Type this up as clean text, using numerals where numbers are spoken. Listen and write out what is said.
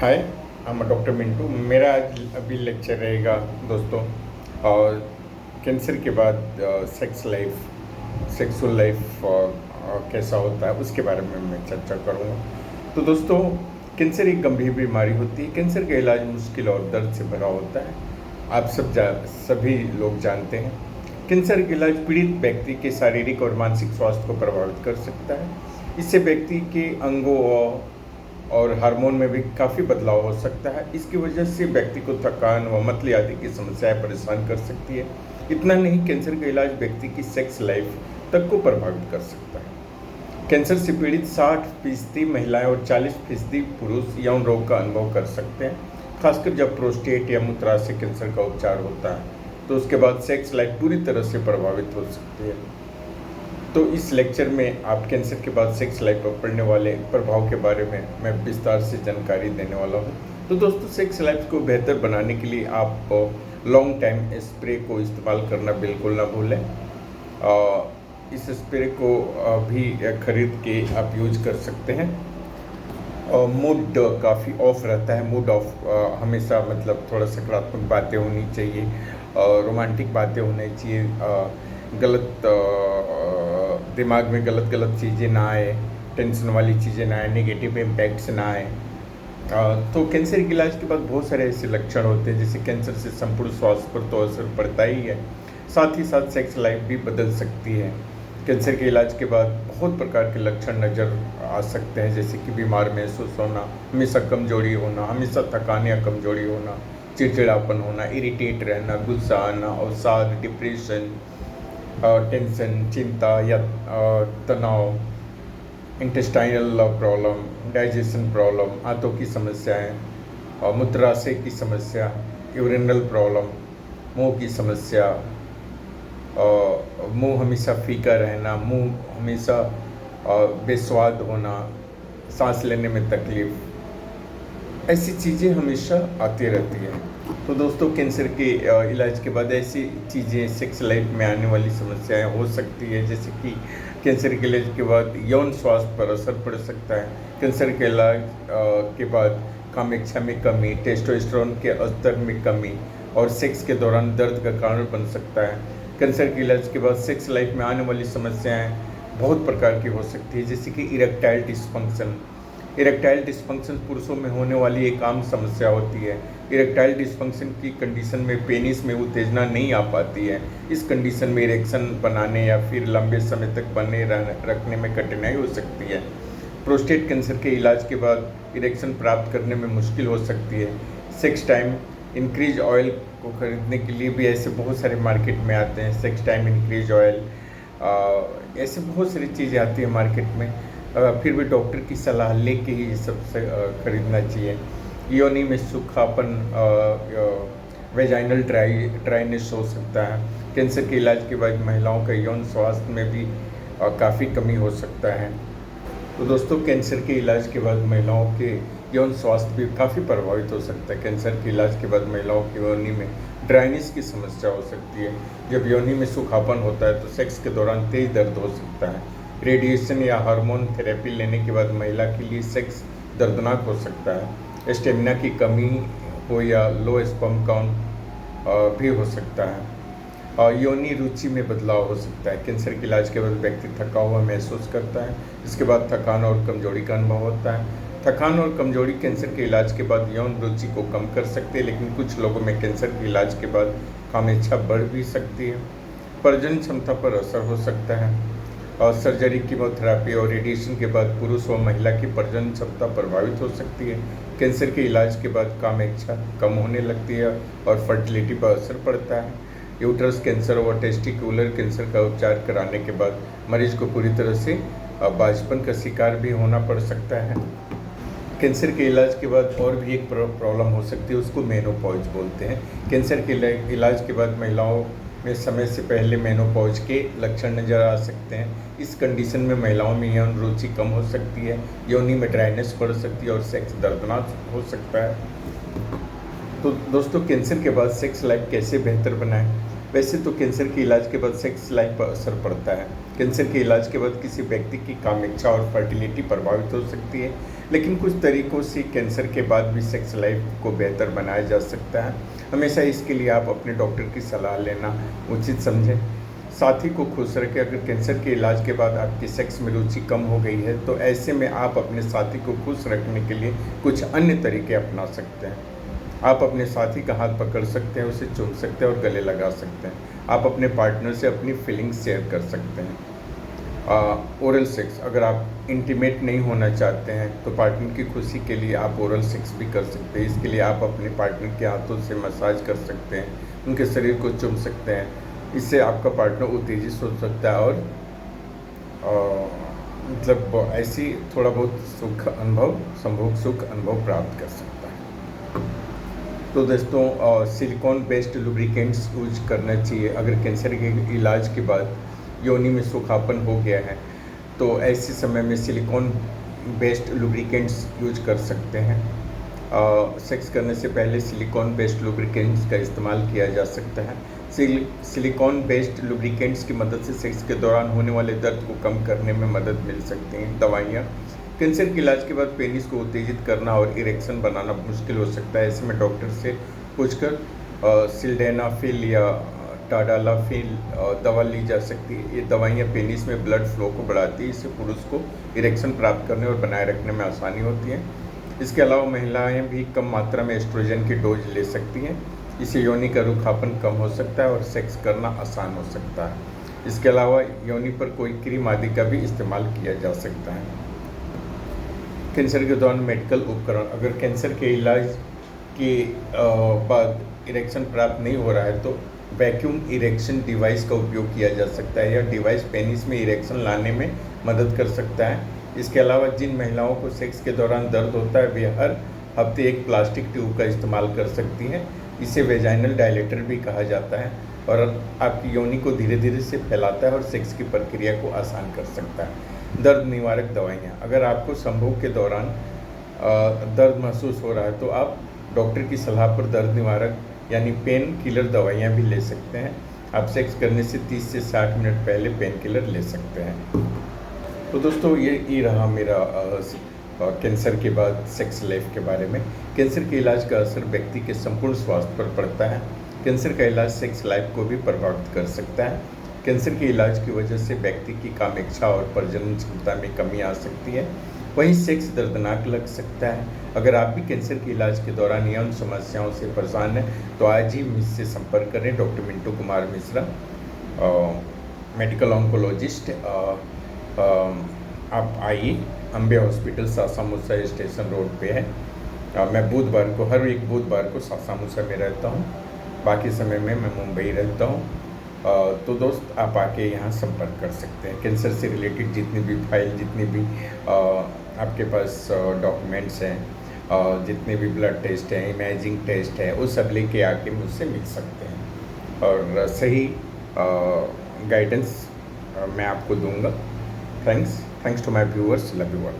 हाय, मैं डॉक्टर मिंटू। मेरा आज अभी लेक्चर रहेगा दोस्तों, और कैंसर के बाद सेक्सुअल लाइफ कैसा होता है उसके बारे में मैं चर्चा करूँगा। तो दोस्तों, कैंसर एक गंभीर बीमारी होती है। कैंसर का इलाज मुश्किल और दर्द से भरा होता है। आप सभी लोग जानते हैं। कैंसर का इलाज पीड़ित व्यक्ति के शारीरिक और मानसिक स्वास्थ्य को प्रभावित कर सकता है। इससे व्यक्ति के अंगों और हार्मोन में भी काफ़ी बदलाव हो सकता है। इसकी वजह से व्यक्ति को थकान व मतली आदि की समस्याएं परेशान कर सकती है। इतना नहीं, कैंसर का इलाज व्यक्ति की सेक्स लाइफ तक को प्रभावित कर सकता है। कैंसर से पीड़ित 60% महिलाएं और 40% पुरुष यौन रोग का अनुभव कर सकते हैं। खासकर जब प्रोस्टेट या मूत्राशय कैंसर का उपचार होता है तो उसके बाद सेक्स लाइफ पूरी तरह से प्रभावित हो सकती है। तो इस लेक्चर में आप कैंसर के बाद सेक्स लाइफ पर पड़ने वाले प्रभाव के बारे में मैं विस्तार से जानकारी देने वाला हूँ। तो दोस्तों, सेक्स लाइफ को बेहतर बनाने के लिए आप लॉन्ग टाइम स्प्रे को इस्तेमाल करना बिल्कुल ना भूलें। इस स्प्रे को भी खरीद के आप यूज कर सकते हैं। मूड काफ़ी ऑफ रहता है। मूड ऑफ हमेशा मतलब थोड़ा सकारात्मक बातें होनी चाहिए, रोमांटिक बातें होनी चाहिए, गलत दिमाग में गलत चीज़ें ना आए, टेंशन वाली चीज़ें ना आए, नेगेटिव इम्पैक्ट्स ना आए। तो कैंसर के इलाज के बाद बहुत सारे ऐसे लक्षण होते हैं, जैसे कैंसर से संपूर्ण स्वास्थ्य पर तो असर पड़ता ही है, साथ ही साथ सेक्स लाइफ भी बदल सकती है। कैंसर के इलाज के बाद बहुत प्रकार के लक्षण नज़र आ सकते हैं, जैसे कि बीमार महसूस होना, हमेशा कमजोरी होना, हमेशा थकान या कमजोरी होना, चिड़चिड़ापन होना, इरिटेट रहना, गुस्सा आना, अवसाद, डिप्रेशन, टेंशन, चिंता या तनाव, इंटेस्टाइनल प्रॉब्लम, डाइजेशन प्रॉब्लम, आंतों की समस्याएं, मूत्राशय की समस्या, यूरिनल प्रॉब्लम, मुंह की समस्या, मुंह हमेशा फीका रहना, मुंह हमेशा बेस्वाद होना, सांस लेने में तकलीफ, ऐसी चीज़ें हमेशा आती रहती हैं। तो दोस्तों, कैंसर के इलाज के बाद ऐसी चीज़ें सेक्स लाइफ में आने वाली समस्याएं हो सकती है, जैसे कि कैंसर के इलाज के बाद यौन स्वास्थ्य पर असर पड़ सकता है। कैंसर के इलाज के बाद कामेच्छा में कमी, टेस्टोस्टेरोन के स्तर में कमी और सेक्स के दौरान दर्द का कारण बन सकता है। कैंसर के इलाज के बाद सेक्स लाइफ में आने वाली समस्याएं बहुत प्रकार की हो सकती है, जैसे कि इरेक्टाइल डिस्फंक्शन। इरेक्टाइल डिस्फंक्शन पुरुषों में होने वाली एक आम समस्या होती है। इरेक्टाइल डिस्फंक्शन की कंडीशन में पेनिस में उत्तेजना नहीं आ पाती है। इस कंडीशन में इरेक्शन बनाने या फिर लंबे समय तक बने रखने में कठिनाई हो सकती है। प्रोस्टेट कैंसर के इलाज के बाद इरेक्शन प्राप्त करने में मुश्किल हो सकती है। सेक्स टाइम इंक्रीज ऑयल को खरीदने के लिए भी ऐसे बहुत सारे मार्केट में आते हैं। सेक्स टाइम इंक्रीज ऑयल, ऐसे बहुत सारी चीज़ें आती है मार्केट में। फिर भी डॉक्टर की सलाह लेके ही सबसे खरीदना चाहिए। योनि में सूखापन, वेजाइनल ड्राइनेस हो सकता है। कैंसर के इलाज के बाद महिलाओं का यौन स्वास्थ्य में भी काफ़ी कमी हो सकता है। तो दोस्तों, कैंसर के इलाज के बाद महिलाओं के यौन स्वास्थ्य भी काफ़ी प्रभावित हो सकता है। कैंसर के इलाज के बाद महिलाओं की योनि में ड्राइनेस की समस्या हो सकती है। जब योनि में सूखापन होता है तो सेक्स के दौरान तेज दर्द हो सकता है। रेडिएशन या हार्मोन थेरेपी लेने के बाद महिला के लिए सेक्स दर्दनाक हो सकता है। स्टेमिना की कमी हो या लो स्पर्म काउंट भी हो सकता है। योनि रुचि में बदलाव हो सकता है। कैंसर के इलाज के बाद व्यक्ति थका हुआ महसूस करता है। इसके बाद थकान और कमजोरी का अनुभव होता है। थकान और कमजोरी कैंसर के इलाज के बाद यौन रुचि को कम कर सकते हैं, लेकिन कुछ लोगों में कैंसर के इलाज के बाद कामेच्छा बढ़ भी सकती है। प्रजनन क्षमता पर असर हो सकता है। और सर्जरी, कीमोथेरेपी और रेडिएशन के बाद पुरुष व महिला की प्रजनन क्षमता प्रभावित हो सकती है। कैंसर के इलाज के बाद कामेच्छा कम होने लगती है और फर्टिलिटी पर असर पड़ता है। यूट्रस कैंसर व टेस्टिकुलर कैंसर का उपचार कराने के बाद मरीज को पूरी तरह से बांझपन का शिकार भी होना पड़ सकता है। कैंसर के इलाज के बाद और भी एक प्रॉब्लम हो सकती है, उसको मेनोपॉज बोलते हैं। कैंसर के इलाज के बाद महिलाओं में समय से पहले मेनोपॉज के लक्षण नज़र आ सकते हैं। इस कंडीशन में महिलाओं में यौन रुचि कम हो सकती है, योनि में ड्राइनेस बढ़ सकती है और सेक्स दर्दनाक हो सकता है। तो दोस्तों, कैंसर के बाद सेक्स लाइफ कैसे बेहतर बनाएं? वैसे तो कैंसर के इलाज के बाद सेक्स लाइफ पर असर पड़ता है। कैंसर के इलाज के बाद किसी व्यक्ति की कामेच्छा और फर्टिलिटी प्रभावित हो सकती है, लेकिन कुछ तरीकों से कैंसर के बाद भी सेक्स लाइफ को बेहतर बनाया जा सकता है। हमेशा इसके लिए आप अपने डॉक्टर की सलाह लेना उचित समझें। साथी को खुश रखें। अगर कैंसर के इलाज के बाद आपकी सेक्स में रुचि कम हो गई है तो ऐसे में आप अपने साथी को खुश रखने के लिए कुछ अन्य तरीके अपना सकते हैं। आप अपने साथी का हाथ पकड़ सकते हैं, उसे चूम सकते हैं और गले लगा सकते हैं। आप अपने पार्टनर से अपनी फीलिंग्स शेयर कर सकते हैं। ओरल सेक्स, अगर आप इंटीमेट नहीं होना चाहते हैं तो पार्टनर की खुशी के लिए आप ओरल सेक्स भी कर सकते हैं। इसके लिए आप अपने पार्टनर के हाथों से मसाज कर सकते हैं, उनके शरीर को चूम सकते हैं। इससे आपका पार्टनर उत्तेजित हो सकता है और मतलब ऐसी थोड़ा बहुत सुख अनुभव, संभोग सुख अनुभव प्राप्त कर सकता है। तो दोस्तों, सिलिकॉन बेस्ड लुब्रिकेंट्स यूज करना चाहिए। अगर कैंसर के इलाज के बाद योनि में सूखापन हो गया है तो ऐसे समय में सिलिकॉन बेस्ड लुब्रिकेंट्स यूज कर सकते हैं। सेक्स करने से पहले सिलिकॉन बेस्ड लुब्रिकेंट्स का इस्तेमाल किया जा सकता है। सिलिकॉन बेस्ड लुब्रिकेंट्स की मदद से सेक्स के दौरान होने वाले दर्द को कम करने में मदद मिल सकती हैं। दवाइयाँ, कैंसर के इलाज के बाद पेनिस को उत्तेजित करना और इरेक्शन बनाना मुश्किल हो सकता है। ऐसे में डॉक्टर से पूछकर सिल्डेनाफिल या टाडालाफिल दवा ली जा सकती है। ये दवाइयाँ पेनिस में ब्लड फ्लो को बढ़ाती है, इससे पुरुष को इरेक्शन प्राप्त करने और बनाए रखने में आसानी होती है। इसके अलावा महिलाएं भी कम मात्रा में एस्ट्रोजन की डोज ले सकती हैं। इससे योनि का रूखापन कम हो सकता है और सेक्स करना आसान हो सकता है। इसके अलावा योनि पर कोई क्रीम आदि का भी इस्तेमाल किया जा सकता है। कैंसर के दौरान मेडिकल उपकरण, अगर कैंसर के इलाज के बाद इरेक्शन प्राप्त नहीं हो रहा है तो वैक्यूम इरेक्शन डिवाइस का उपयोग किया जा सकता है। यह डिवाइस पेनिस में इरेक्शन लाने में मदद कर सकता है। इसके अलावा जिन महिलाओं को सेक्स के दौरान दर्द होता है वे हर हफ्ते एक प्लास्टिक ट्यूब का इस्तेमाल कर सकती हैं। इसे वेजाइनल डायलेटर भी कहा जाता है और आपकी योनि को धीरे धीरे से फैलाता है और सेक्स की प्रक्रिया को आसान कर सकता है। दर्द निवारक दवाइयाँ, अगर आपको संभोग के दौरान दर्द महसूस हो रहा है तो आप डॉक्टर की सलाह पर दर्द निवारक यानी पेन किलर दवाइयाँ भी ले सकते हैं। आप सेक्स करने से 30 से 60 मिनट पहले पेन किलर ले सकते हैं। तो दोस्तों, ये रहा मेरा कैंसर के बाद सेक्स लाइफ के बारे में। कैंसर के इलाज का असर व्यक्ति के संपूर्ण स्वास्थ्य पर पड़ता है। कैंसर का इलाज सेक्स लाइफ को भी प्रभावित कर सकता है। कैंसर के इलाज की वजह से व्यक्ति की कामेच्छा और प्रजनन क्षमता में कमी आ सकती है। वहीं सेक्स दर्दनाक लग सकता है। अगर आप भी कैंसर के इलाज के दौरान यौन समस्याओं से परेशान हैं तो आज ही मुझसे संपर्क करें। Doctor Mintu Kumar Mishra, medical oncologist. आप आइए, Ambe hospital Sasamusa station road पे है। मैं बुधवार को, हर एक बुधवार को सासामुसा में रहता हूँ, बाकी समय में मैं मुंबई रहता हूँ। तो दोस्त, आप आके यहाँ संपर्क कर सकते हैं। कैंसर से रिलेटेड जितनी भी फाइल, जितनी भी आपके पास डॉक्यूमेंट्स हैं, जितने भी ब्लड टेस्ट हैं, इमेजिंग टेस्ट है, वो सब लेके आके मुझसे मिल सकते हैं और सही गाइडेंस मैं आपको दूंगा। Thanks to my viewers, love you all.